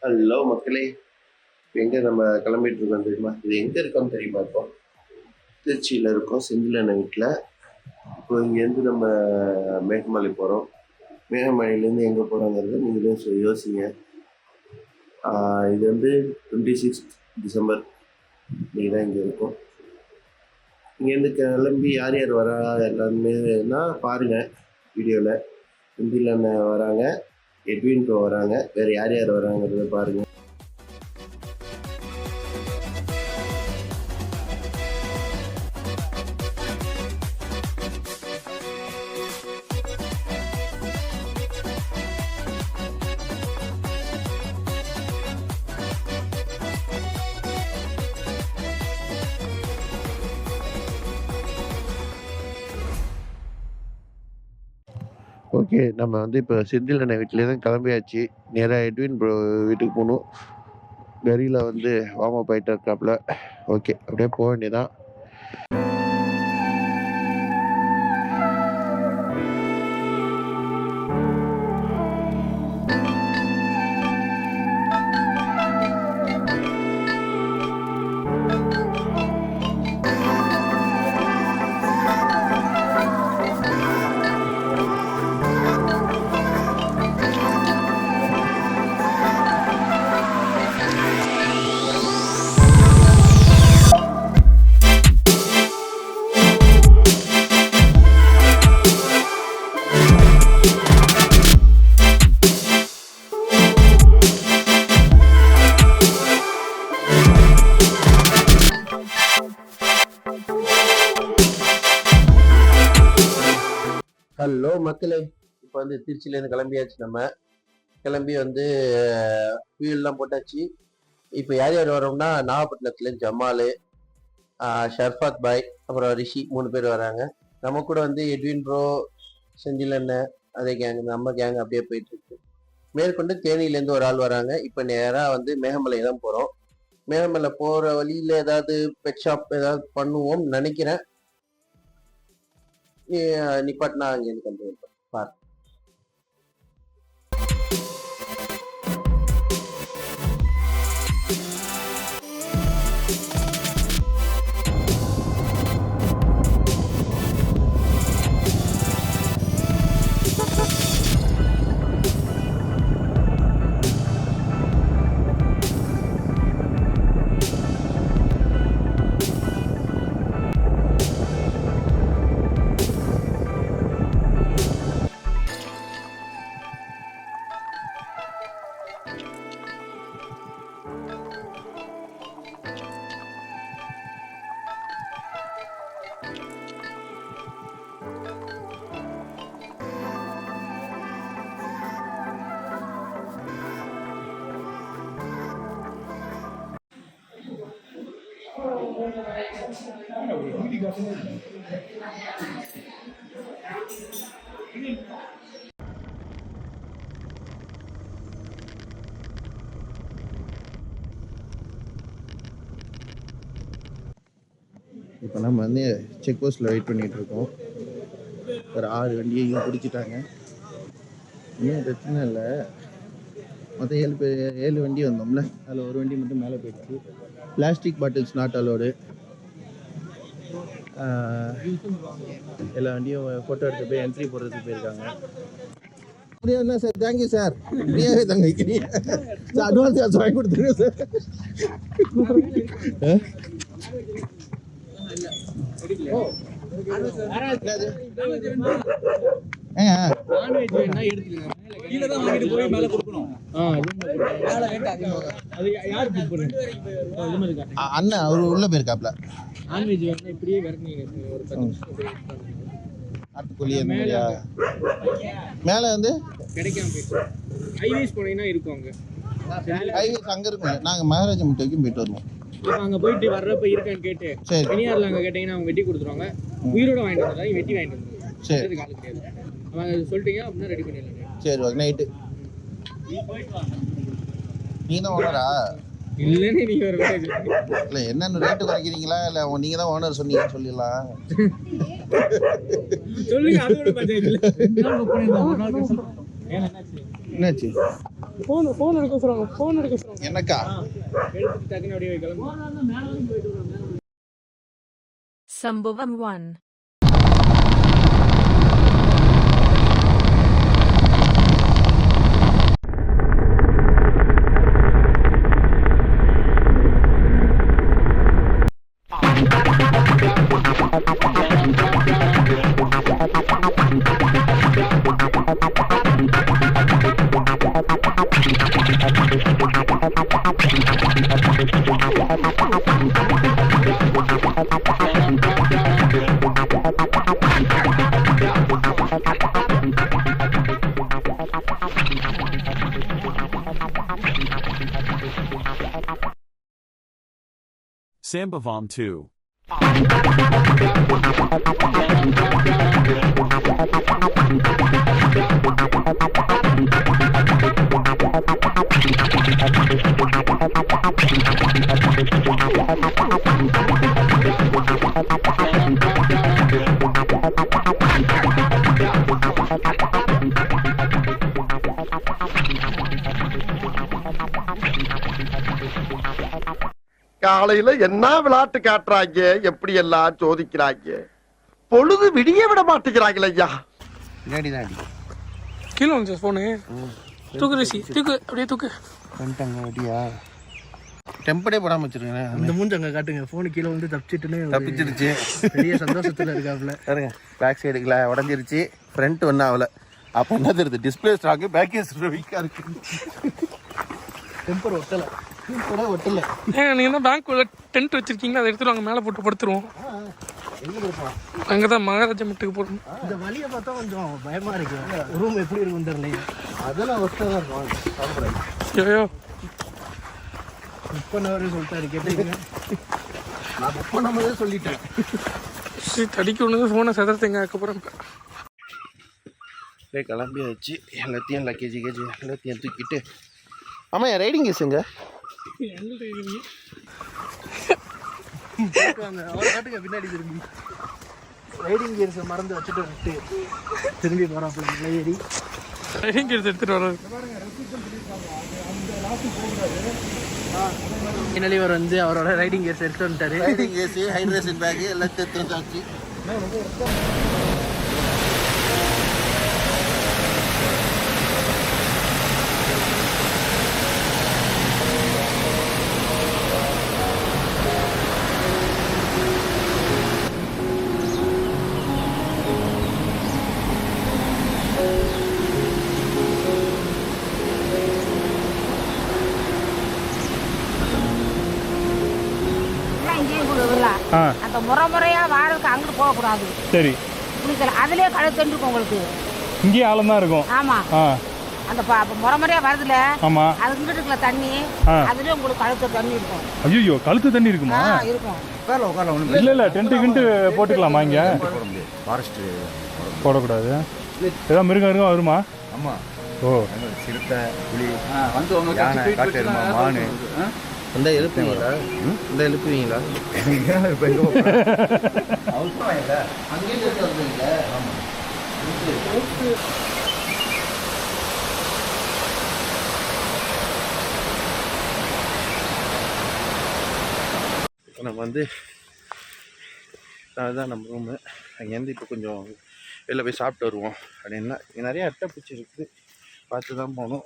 Hello மக்களே, எங்கே நம்ம கிளம்பிட்டு இருக்கோம் தெரியுமா? இது எங்கே இருக்கோம் தெரியுமா? இப்போ திருச்சியில் இருக்கோம், செந்தில் வீட்டில். இப்போ இங்கேருந்து நம்ம மேகமலை போகிறோம். மேகமலையிலேருந்து எங்கே போகிறோங்கிறது நீங்களே யோசிங்க. இது வந்து 26 டிசம்பர் இன்னைக்கு தான் இங்கே இருக்கோம். இங்கேருந்து கிளம்பி யார் யார் வரா எல்லாருமேனா பாருங்கள் வீடியோவில். செந்தில் அண்ணன் வராங்க, எட்வின் ப்ரோ வராங்க, வேறு யார் யார் வராங்கிறத பாருங்கள். ஓகே, நம்ம வந்து இப்போ செந்தில் அண்ணன் வீட்டிலே தான் கிளம்பியாச்சு. நேராக எட்வின் ப்ரோ வீட்டுக்கு போகணும். கரியில் வந்து வார்ம் அப் ஆகிட்டு இருக்காப்புல. ஓகே, அப்படியே போக வேண்டியதான். ஹலோ மக்களே, இப்போ வந்து திருச்சியிலேருந்து கிளம்பியாச்சு. நம்ம கிளம்பி வந்து ஃபியூல்லாம் போட்டாச்சு. இப்போ யார் யார் வரோம்னா நாகப்பட்டினத்துலேருந்து ஜமால், ஷர்ஃபாத் பாய், அப்புறம் ரிஷி 3 பேர் வராங்க. நம்ம கூட வந்து எட்வின் ப்ரோ, செந்தில் அண்ணன், அதே கேங், நம்ம கேங் அப்படியே போயிட்டு இருக்கு. மேற்கொண்டு தேனியிலேருந்து ஒரு ஆள் வராங்க. இப்போ நேராக வந்து மேகமலை தான் போகிறோம். மேகமலை போகிற வழியில் ஏதாவது பெட் ஷாப் ஏதாவது பண்ணுவோம் நினைக்கிறேன். நிப்பாட்டினா அங்கேருந்து கண்டிப்பாக பாரு. இப்போ நம்ம வந்து செக் போஸ்ட்டில் வெயிட் பண்ணிகிட்டு இருக்கோம். ஒரு 6 வண்டியையும் பிடிச்சிட்டாங்க. இன்னும் பிரச்சனை இல்லை. மொத்தம் 7 வண்டி வந்தோம்ல, அதில் ஒரு வண்டி மட்டும் மேலே போயிடுச்சு. Plastic bottles not allowed. எல்லா வண்டியும் ஃபோட்டோ எடுத்து போய் என்ட்ரி போடுறதுக்கு போயிருக்காங்க. அப்படியே என்ன சார், தேங்க்யூ சார். ஃப்ரீயாகவே தாங்க வைக்கிறீங்க சார். அட்வான்ஸ் காசு வாங்கி கொடுத்துருங்க சார். அண்ணா அவரு உள்ள போயிருக்காப்ல. மேல வந்து ஹைவேஸ் போனீங்கன்னா இருக்கும். ஹைவேஸ் அங்க இருக்கும். நாங்க மகாராஜா முட்டை வரைக்கும் போயிட்டு வருவோம். அங்க போயிட்டு வர்றப்ப இருக்கான்னு கேட்டு பெரியார்ல அங்க கேட்டீங்கன்னா அவங்க வெட்டி கொடுத்துருவாங்க. உயிரோட வாங்கிட்டு வந்தாங்க, வெட்டி வாங்கிட்டு வந்துருவாங்க. சரி, காலு கிடையாது. அவங்க சொல்லிட்டீங்க அப்படின்னா ரெடி பண்ணிடலாம். சரி, ஓகே. நைட்டு நீ தான் ஓனரா? இல்லன்னு நீங்க ஒரு இல்ல என்னன்னு ரேட்டு குறைக்கிறீங்களா இல்ல நீங்க தான் ஓனர் சொன்னீங்க சொல்லிடலாம். சொல்லுங்க. அதோட பட்ஜெட் இல்ல. என்னாச்சு? ஃபோன் எடுக்க சொல்லுவாங்க. எனக்கா? எடுத்துட்டு டக்குன்னு அப்படியே கிளம்பு. Sambhavam 1. Sambhavam 2. காலையில என்ன விளையாட்டு காட்டுறாங்க, எப்படி எல்லாம் சோதிக்கிறாங்க. பொழுது விடிய விட மாட்டேங்கிறாங்களே ஐயா. கீழே வந்து ஃபோனு தூக்கு ரிஷி, தூக்கு அப்படியே தூக்கு. வந்துட்டாங்க அப்படியா? டெம்பரே போடாம வச்சிருக்கேன். அந்த மூஞ்சி அங்கே காட்டுங்க. ஃபோனு கீழே வந்து தப்பிச்சிருச்சு. பெரிய சந்தோஷத்தில் இருக்காப்புல. பாருங்க, பேக் சைடுக்குல உடஞ்சிருச்சு, ஃப்ரண்ட் ஒன்றும் ஆகல. அப்போ என்ன தெரியுது, டிஸ்பிளே ஸ்ட்ராக்கு, பேக் கேஸ் வீக்காக இருக்கு. டெம்பர் ஒட்டலை, ஒட்டலை. நீங்கள் தான் பேங்க்குள்ள டென்ட் வச்சுருக்கீங்களா, அதை எடுத்துட்டு வாங்க, மேலே போட்டு படுத்துருவோம். எங்கே போயிருப்பான்? அங்கே தான் மகாராஜா மட்டுக்கு போகணும். இந்த வழியை பார்த்தா கொஞ்சம் பயமாக இருக்கு. ரூம் எப்படி இருக்குன்னு தெரியல. அதெல்லாம் ஒஸ்ட்டாக தான் இருக்கும். ஐயோ புக் பண்ணவரே சொல்லிட்டாரு, கேட்டீங்க? நான் புக் பண்ணாமதே சொல்லிட்டேன். தடிக்க ஒன்று ஃபோனை செதறத்தைங்க அதுக்கப்புறம். கிளம்பியாச்சு. எல்லாத்தையும் லக்கேஜ் எல்லாத்தையும் தூக்கிட்டு. ஆமாம், என் ரைடிங் கேஸுங்க அவரை காட்டுங்க பின்னாடி திரும்பி. ரைடிங் கியர்ஸை மறந்து வச்சுட்டு விட்டு திரும்பி போகிறாப்புல ஏறி ரைடிங் கியர்ஸ் எடுத்துகிட்டு வர்றாரு. ஃபைனலி அவர் வந்து அவரோட ரைடிங் கியர்ஸ் எடுத்து வந்துட்டாரு. ரைடிங் கேஸு, ஹைட்ரேஷன் பேக்கு எல்லாத்தையும் எடுத்து வந்தாச்சு. அந்த முறையா வாரதுக்கு அங்கிட்டு போகக்கூடாது. சரி, குளிக்கலாம். அதுலயே கழுத்து இருக்கும் உங்களுக்கு. இங்கேயே ஆழம் தான் இருக்கும். ஆமா, அந்த முறையா வருதுல. ஆமா, அதுக்கு இங்கிட்டு இருக்கல தண்ணி, அதுலயே உங்களுக்கு கழுத்து தண்ணி இருக்கும். ஐயோ, கழுத்து தண்ணி இருக்குமா? இருக்கும். இல்ல டென்ட் கிண்டு போட்டுக்கலாமா? இங்க ஃபாரஸ்ட் போடக்கூடாது. ஏதாவது மிருகம் வருமா? ஆமா. ஓ, சிறுத்தை, புலி, யானை, காட்டெருமை, மானு. இந்த எழுப்புவீங்களா? இந்த எழுப்புவீங்களா? இப்போ எங்கே நம்ம வந்து அதுதான் நம்ம ரூமு. அங்கேருந்து இப்போ கொஞ்சம் வெளில போய் சாப்பிட்டு வருவோம். அப்படின்னா நிறைய அட்டைப்பூச்சி இருக்குது, பார்த்து தான் போகணும்.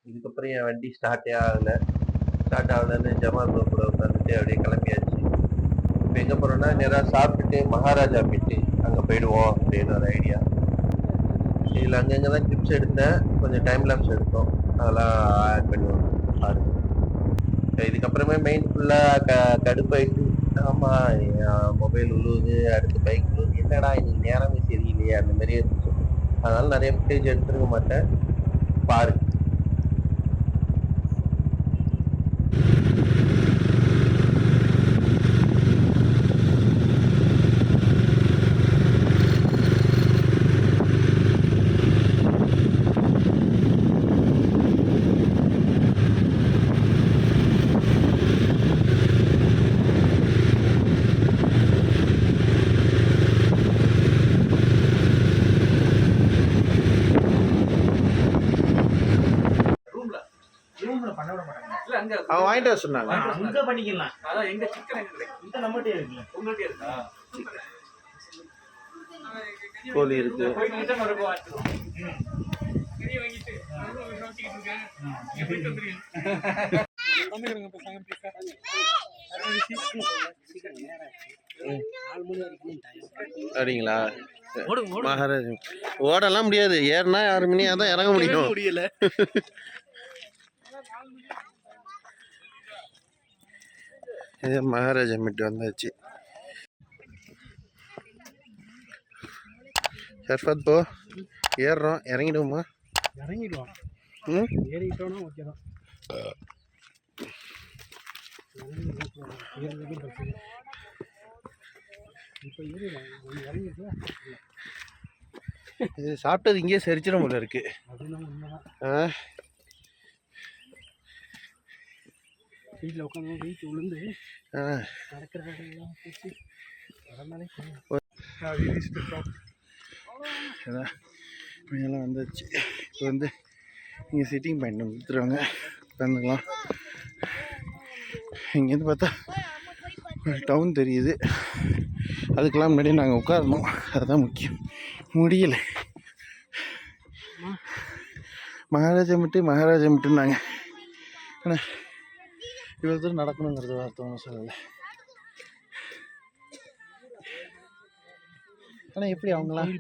இதுக்கப்புறம் என் வண்டி ஸ்டார்ட் ஆகலைன்னு ஜமால் கூட உட்காந்துட்டு அப்படியே கிளம்பியாச்சு. இப்போ எங்கே போகிறோன்னா நேராக சாப்பிட்டுட்டு மகாராஜா போயிட்டு அங்கே போயிடுவோம் அப்படின்னு ஒரு ஐடியா. இதில் அங்கங்கே தான் கிளிப்ஸ் எடுத்தேன், கொஞ்சம் டைம் லேப்ஸ் எடுத்தோம், அதெல்லாம் ஆட் பண்ணுவோம் பாருங்க. இதுக்கப்புறமே மெயின் ஃபுல்லாக கடுப்பாயிட்டு, ஆமாம் மொபைல் உழுவுது, அடுத்து பைக் உழுவுது, என்னடா இன்னைக்கு நேரமே சரியில்லையே அந்த மாதிரி இருந்துச்சு. அதனால நிறைய ஃபுட்டேஜ் எடுத்துருக்க மாட்டேன், பாரு. அவன் வாங்கிட்டு வர சொன்னாங்க. அங்க பண்ணிக்கலாம். அதான் எங்க சிக்கன் இந்த நம்மகிட்டே இருக்குல்ல, உங்கள்கிட்ட இருக்கா? கோழி இருக்கு. அப்படிங்களா? மகாராஜ் ஓடலாம் முடியாது, ஏறினா 6 மணி தான் இறங்க முடியும். முடியல. இது மகாராஜா மீட்டு வந்தாச்சு. ஷர்ஃபத் போ, ஏறுறோம், இறங்கிடுவோமா? இறங்கிடுவோம். ம், ஏறிட்டோம்னா ஓகே தான். இப்போ ஏறிடலாம். இறங்கிட்டு இது சாப்பிட்டது இங்கேயே செரிச்சிடும் போல இருக்கு. அதெல்லாம் உண்மைதான். ஆ, வீட்டில் உட்காந்து வீட்டு விழுந்து ஆ. நடக்கிற வேலையெல்லாம் போச்சு. அதனாலே அதான் இங்கெல்லாம் வந்துச்சு. இப்போ வந்து இங்கே சிட்டிங் பாயிண்ட் கொடுத்துருவாங்க, உட்காந்துக்கலாம். இங்கேருந்து பார்த்தா ஒரு டவுன் தெரியுது. அதுக்கெல்லாம் முன்னாடி நாங்கள் உட்காரணும், அதுதான் முக்கியம். முடியல. மகாராஜா மட்டும்னாங்க. ஆனால் இவ்வளோ தூரம் நடக்கணுங்கிறது வார்த்தை சொல்லலை. ஆனால் எப்படி அவங்களாம்